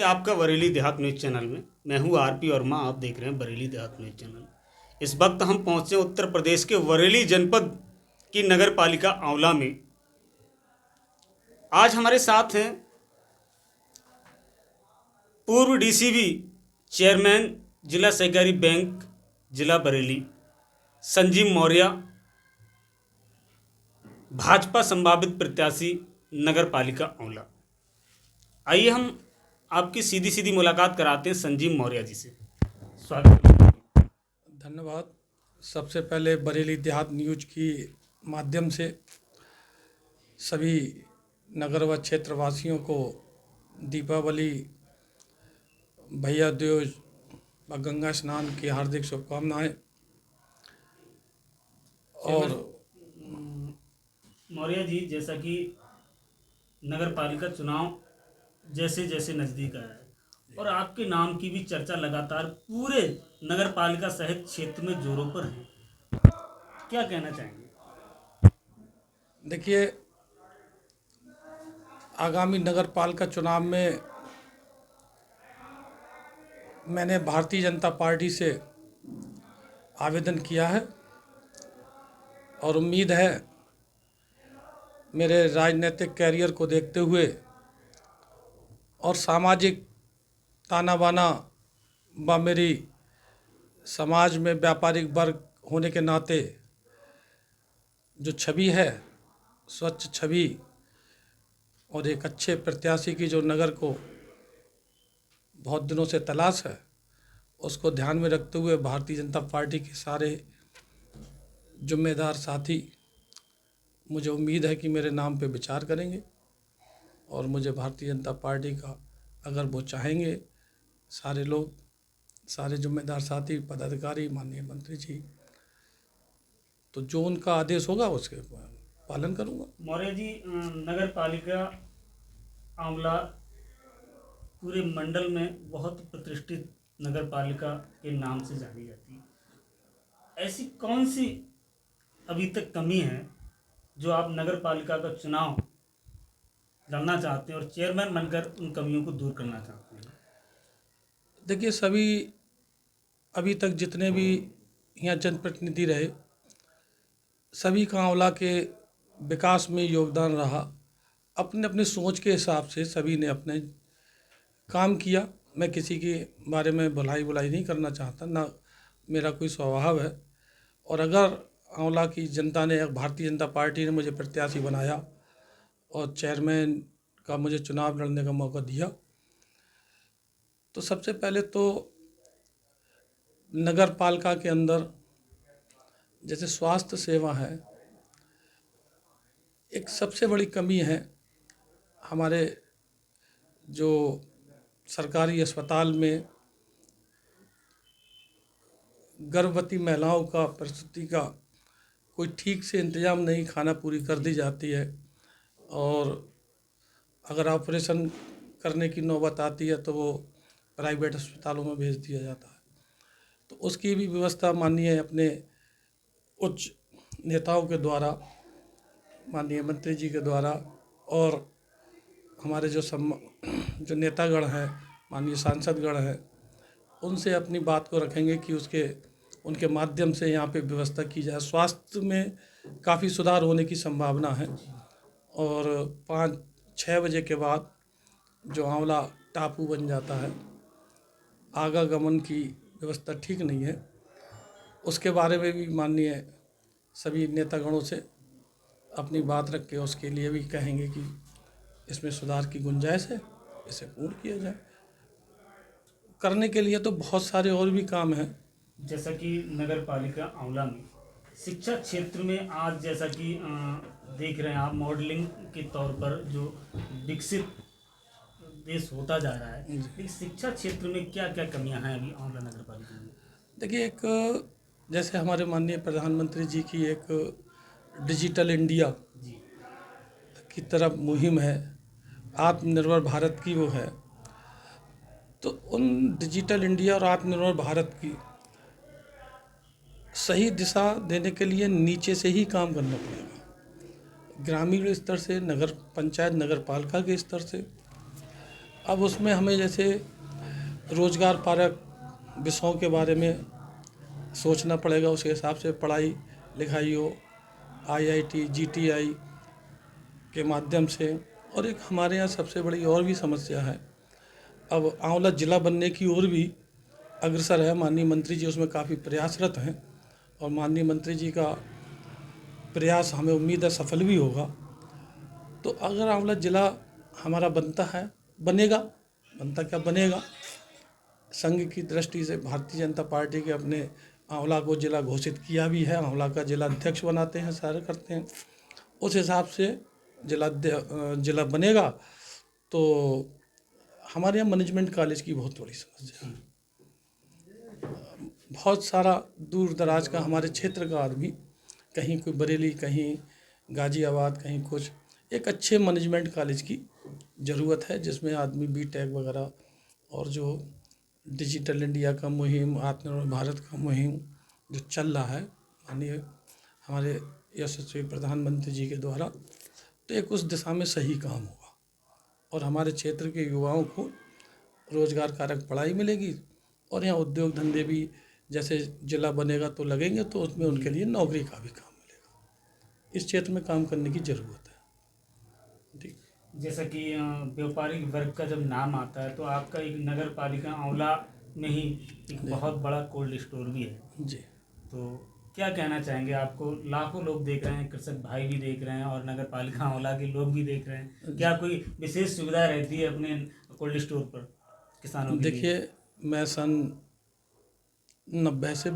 आपका बरेली देहात news channel में। मैं हूं आरपी वर्मा, आप देख रहे हैं बरेली देहात न्यूज़ चैनल। इस वक्त हम पहुंचे उत्तर प्रदेश के बरेली जनपद की नगर पालिका आंवला में। आज हमारे साथ हैं पूर्व डीसीबी, चेयरमैन जिला सहकारी बैंक जिला बरेली संजीव मौर्य, भाजपा संभावित प्रत्याशी नगर पालिका आंवला। आइए हम आपकी सीधी सीधी मुलाकात कराते हैं संजीव मौर्य जी से। स्वागत है। धन्यवाद। सबसे पहले बरेली देहात न्यूज की माध्यम से सभी नगर व क्षेत्रवासियों को दीपावली, भैया दूज व गंगा स्नान की हार्दिक शुभकामनाएं। और मौर्य जी, जैसा कि नगर पालिका चुनाव जैसे जैसे नज़दीक आया है और आपके नाम की भी चर्चा लगातार पूरे नगर पालिका सहित क्षेत्र में जोरों पर है, क्या कहना चाहेंगे? देखिए, आगामी नगर पालिका चुनाव में मैंने भारतीय जनता पार्टी से आवेदन किया है और उम्मीद है मेरे राजनीतिक कैरियर को देखते हुए और सामाजिक ताना बाना व मेरी समाज में व्यापारिक वर्ग होने के नाते जो छवि है, स्वच्छ छवि और एक अच्छे प्रत्याशी की जो नगर को बहुत दिनों से तलाश है, उसको ध्यान में रखते हुए भारतीय जनता पार्टी के सारे जिम्मेदार साथी, मुझे उम्मीद है कि मेरे नाम पे विचार करेंगे और मुझे भारतीय जनता पार्टी का, अगर वो चाहेंगे, सारे लोग, सारे जिम्मेदार साथी, पदाधिकारी, माननीय मंत्री जी, तो जो उनका आदेश होगा उसके पालन करूंगा। मौर्य जी, नगर पालिका आंवला पूरे मंडल में बहुत प्रतिष्ठित नगर पालिका के नाम से जानी जाती है। ऐसी कौन सी अभी तक कमी है जो आप नगर पालिका का चुनाव लड़ना चाहते हैं और चेयरमैन बनकर उन कमियों को दूर करना चाहते हैं? देखिए, सभी अभी तक जितने भी यहाँ जनप्रतिनिधि रहे, सभी का आंवला के विकास में योगदान रहा। अपने अपने सोच के हिसाब से सभी ने अपने काम किया। मैं किसी के बारे में भलाई नहीं करना चाहता, ना मेरा कोई स्वभाव है। और अगर आंवला की जनता ने, भारतीय जनता पार्टी ने मुझे प्रत्याशी बनाया और चेयरमैन का मुझे चुनाव लड़ने का मौका दिया, तो सबसे पहले तो नगर पालिका के अंदर जैसे स्वास्थ्य सेवा है, एक सबसे बड़ी कमी है। हमारे जो सरकारी अस्पताल में गर्भवती महिलाओं का प्रसूति का कोई ठीक से इंतज़ाम नहीं, खाना पूरी कर दी जाती है और अगर ऑपरेशन करने की नौबत आती है तो वो प्राइवेट अस्पतालों में भेज दिया जाता है। तो उसकी भी व्यवस्था माननीय अपने उच्च नेताओं के द्वारा, माननीय मंत्री जी के द्वारा और हमारे जो नेतागण हैं, माननीय सांसदगण हैं, उनसे अपनी बात को रखेंगे कि उनके माध्यम से यहाँ पे व्यवस्था की जाए। स्वास्थ्य में काफ़ी सुधार होने की संभावना है और 5-6 बजे के बाद जो आंवला टापू बन जाता है, आवागमन की व्यवस्था ठीक नहीं है। उसके बारे में भी माननीय सभी नेतागणों से अपनी बात रख के उसके लिए भी कहेंगे कि इसमें सुधार की गुंजाइश है, इसे पूर्ण किया जाए। करने के लिए तो बहुत सारे और भी काम हैं। जैसा कि नगर पालिका आंवला में शिक्षा क्षेत्र में आज, जैसा कि देख रहे हैं आप, मॉडलिंग के तौर पर जो विकसित देश होता जा रहा है, लेकिन शिक्षा क्षेत्र में क्या क्या कमियां हैं अभी आंवला नगर पालिका में? देखिए, एक जैसे हमारे माननीय प्रधानमंत्री जी की एक डिजिटल इंडिया जी की तरफ मुहिम है, आत्मनिर्भर भारत की वो है, तो उन डिजिटल इंडिया और आत्मनिर्भर भारत की सही दिशा देने के लिए नीचे से ही काम करना पड़ेगा। ग्रामीण स्तर से, नगर पंचायत, नगर पालिका के स्तर से अब उसमें हमें जैसे रोजगार परक विषयों के बारे में सोचना पड़ेगा, उसके हिसाब से पढ़ाई लिखाई हो, आईआईटी जीटीआई के माध्यम से। और एक हमारे यहाँ सबसे बड़ी और भी समस्या है, अब आंवला जिला बनने की ओर भी अग्रसर है। माननीय मंत्री जी उसमें काफ़ी प्रयासरत हैं और माननीय मंत्री जी का प्रयास हमें उम्मीद है सफल भी होगा। तो अगर आंवला जिला हमारा बनता है, बनेगा, बनता क्या बनेगा, संघ की दृष्टि से भारतीय जनता पार्टी के अपने आंवला को जिला घोषित किया भी है, आंवला का जिला अध्यक्ष बनाते हैं, सारे करते हैं। उस हिसाब से जिला बनेगा तो हमारे यहाँ मैनेजमेंट कॉलेज की बहुत बड़ी समस्या है। बहुत सारा दूर दराज का हमारे क्षेत्र का आदमी, कहीं कोई बरेली, कहीं गाजियाबाद, कहीं कुछ, एक अच्छे मैनेजमेंट कॉलेज की ज़रूरत है जिसमें आदमी बीटेक वगैरह और जो डिजिटल इंडिया का मुहिम, आत्मनिर्भर भारत का मुहिम जो चल रहा है माननीय हमारे यशस्वी प्रधानमंत्री जी के द्वारा, तो एक उस दिशा में सही काम होगा और हमारे क्षेत्र के युवाओं को रोजगार कारक पढ़ाई मिलेगी और यहाँ उद्योग धंधे भी जैसे जिला बनेगा तो लगेंगे, तो उसमें उनके लिए नौकरी का भी काम मिलेगा। इस क्षेत्र में काम करने की ज़रूरत है। ठीक। जैसा कि व्यापारिक वर्ग का जब नाम आता है तो आपका एक नगर पालिका आंवला में ही एक बहुत बड़ा कोल्ड स्टोर भी है। जी। तो क्या कहना चाहेंगे? आपको लाखों लोग देख रहे हैं, कृषक भाई भी देख रहे हैं और नगर पालिका आंवला के लोग भी देख रहे हैं, क्या कोई विशेष सुविधा रहती है अपने कोल्ड स्टोर पर किसानों के लिए? देखिए, मैं सन 90 से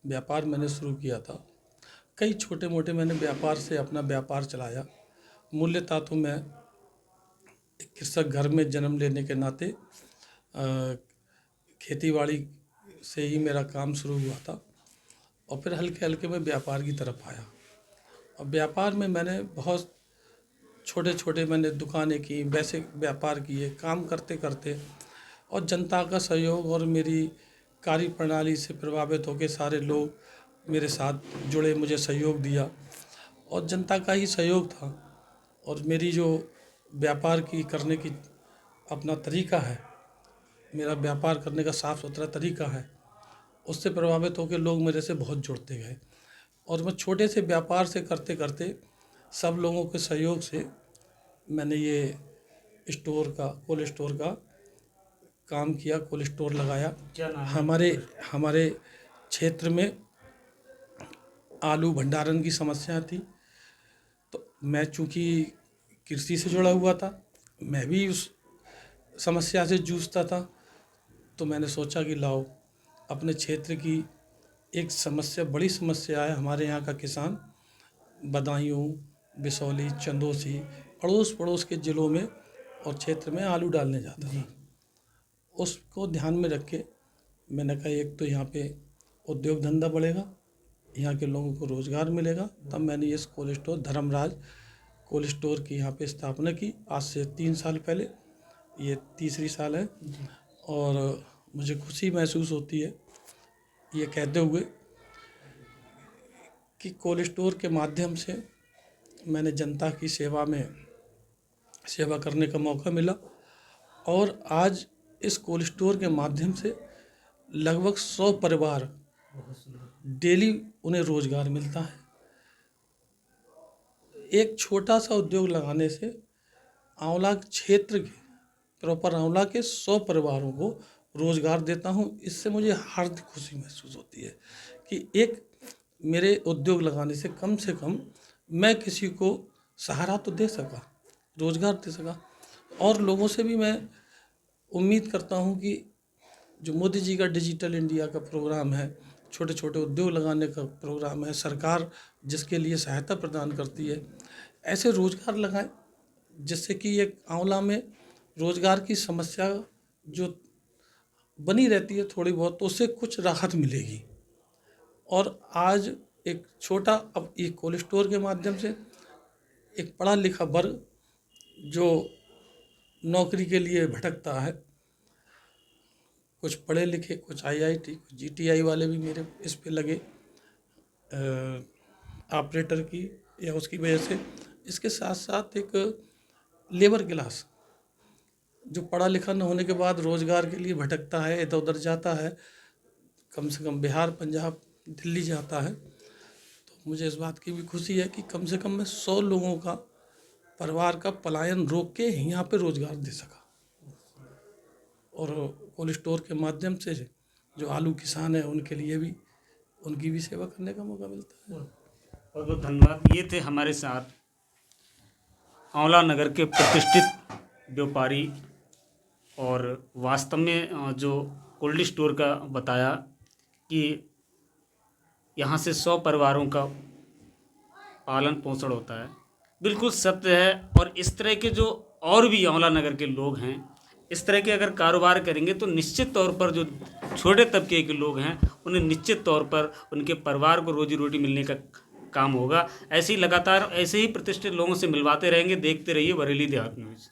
व्यापार मैंने शुरू किया था। कई छोटे मोटे मैंने व्यापार से अपना व्यापार चलाया। मूल्यतः तो मैं एक कृषक घर में जन्म लेने के नाते खेतीबाड़ी से ही मेरा काम शुरू हुआ था और फिर हल्के हल्के मैं व्यापार की तरफ आया। और व्यापार में मैंने बहुत छोटे छोटे मैंने दुकानें की, वैसे व्यापार किए, काम करते करते और जनता का सहयोग और मेरी कार्य प्रणाली से प्रभावित होकर सारे लोग मेरे साथ जुड़े, मुझे सहयोग दिया और जनता का ही सहयोग था। और मेरी जो व्यापार की करने की अपना तरीका है, मेरा व्यापार करने का साफ़ सुथरा तरीका है, उससे प्रभावित होकर लोग मेरे से बहुत जुड़ते गए और मैं छोटे से व्यापार से करते करते सब लोगों के सहयोग से मैंने ये कोल्ड स्टोर का काम किया, कोल्ड स्टोर लगाया। क्या नाम है? हमारे क्षेत्र में आलू भंडारण की समस्या थी, तो मैं चूँकि कृषि से जुड़ा हुआ था, मैं भी उस समस्या से जूझता था, तो मैंने सोचा कि लाओ अपने क्षेत्र की एक समस्या, बड़ी समस्या है हमारे यहाँ का किसान बदायूं, बिसौली, चंदोसी, अड़ोस पड़ोस के ज़िलों में और क्षेत्र में आलू डालने जाता था। उसको ध्यान में रख के मैंने कहा एक तो यहाँ पे उद्योग धंधा बढ़ेगा, यहाँ के लोगों को रोज़गार मिलेगा। तब मैंने इस cold store Dharmraj cold store की यहाँ पे स्थापना की, आज से 3 साल पहले। ये तीसरी साल है और मुझे खुशी महसूस होती है ये कहते हुए कि कोल्ड स्टोर के माध्यम से मैंने जनता की सेवा करने का मौका मिला और आज इस कोल्ड स्टोर के माध्यम से लगभग 100 परिवार डेली उन्हें रोज़गार मिलता है। एक छोटा सा उद्योग लगाने से आंवला क्षेत्र के प्रॉपर आंवला के 100 परिवारों को रोज़गार देता हूँ। इससे मुझे हार्दिक खुशी महसूस होती है कि एक मेरे उद्योग लगाने से कम मैं किसी को सहारा तो दे सका, रोज़गार दे सका। और लोगों से भी मैं उम्मीद करता हूँ कि जो मोदी जी का डिजिटल इंडिया का प्रोग्राम है, छोटे छोटे उद्योग लगाने का प्रोग्राम है, सरकार जिसके लिए सहायता प्रदान करती है, ऐसे रोज़गार लगाएं जिससे कि एक आंवला में रोज़गार की समस्या जो बनी रहती है थोड़ी बहुत, तो उससे कुछ राहत मिलेगी। और आज एक छोटा, अब ये कोल्ड स्टोर के माध्यम से एक पढ़ा लिखा वर्ग जो नौकरी के लिए भटकता है, कुछ पढ़े लिखे, कुछ आईआईटी, कुछ जीटीआई वाले भी मेरे इस पे लगे ऑपरेटर की या उसकी वजह से। इसके साथ साथ एक लेबर क्लास जो पढ़ा लिखा न होने के बाद रोज़गार के लिए भटकता है, इधर उधर जाता है, कम से कम बिहार, पंजाब, दिल्ली जाता है, तो मुझे इस बात की भी खुशी है कि कम से कम मैं 100 लोगों का परिवार का पलायन रोक के यहाँ पे रोज़गार दे सका। और कोल्ड स्टोर के माध्यम से जो आलू किसान हैं उनके लिए भी, उनकी भी सेवा करने का मौका मिलता है। बहुत बहुत धन्यवाद। ये थे हमारे साथ आंवला नगर के प्रतिष्ठित व्यापारी, और वास्तव में जो कोल्ड स्टोर का बताया कि यहाँ से 100 परिवारों का पालन पोषण होता है, बिल्कुल सत्य है। और इस तरह के जो और भी आंवला नगर के लोग हैं, इस तरह के अगर कारोबार करेंगे तो निश्चित तौर पर जो छोटे तबके के लोग हैं उन्हें निश्चित तौर पर उनके परिवार को रोजी रोटी मिलने का काम होगा। ऐसे ही लगातार ऐसे ही प्रतिष्ठित लोगों से मिलवाते रहेंगे। देखते रहिए बरेली देहात न्यूज़।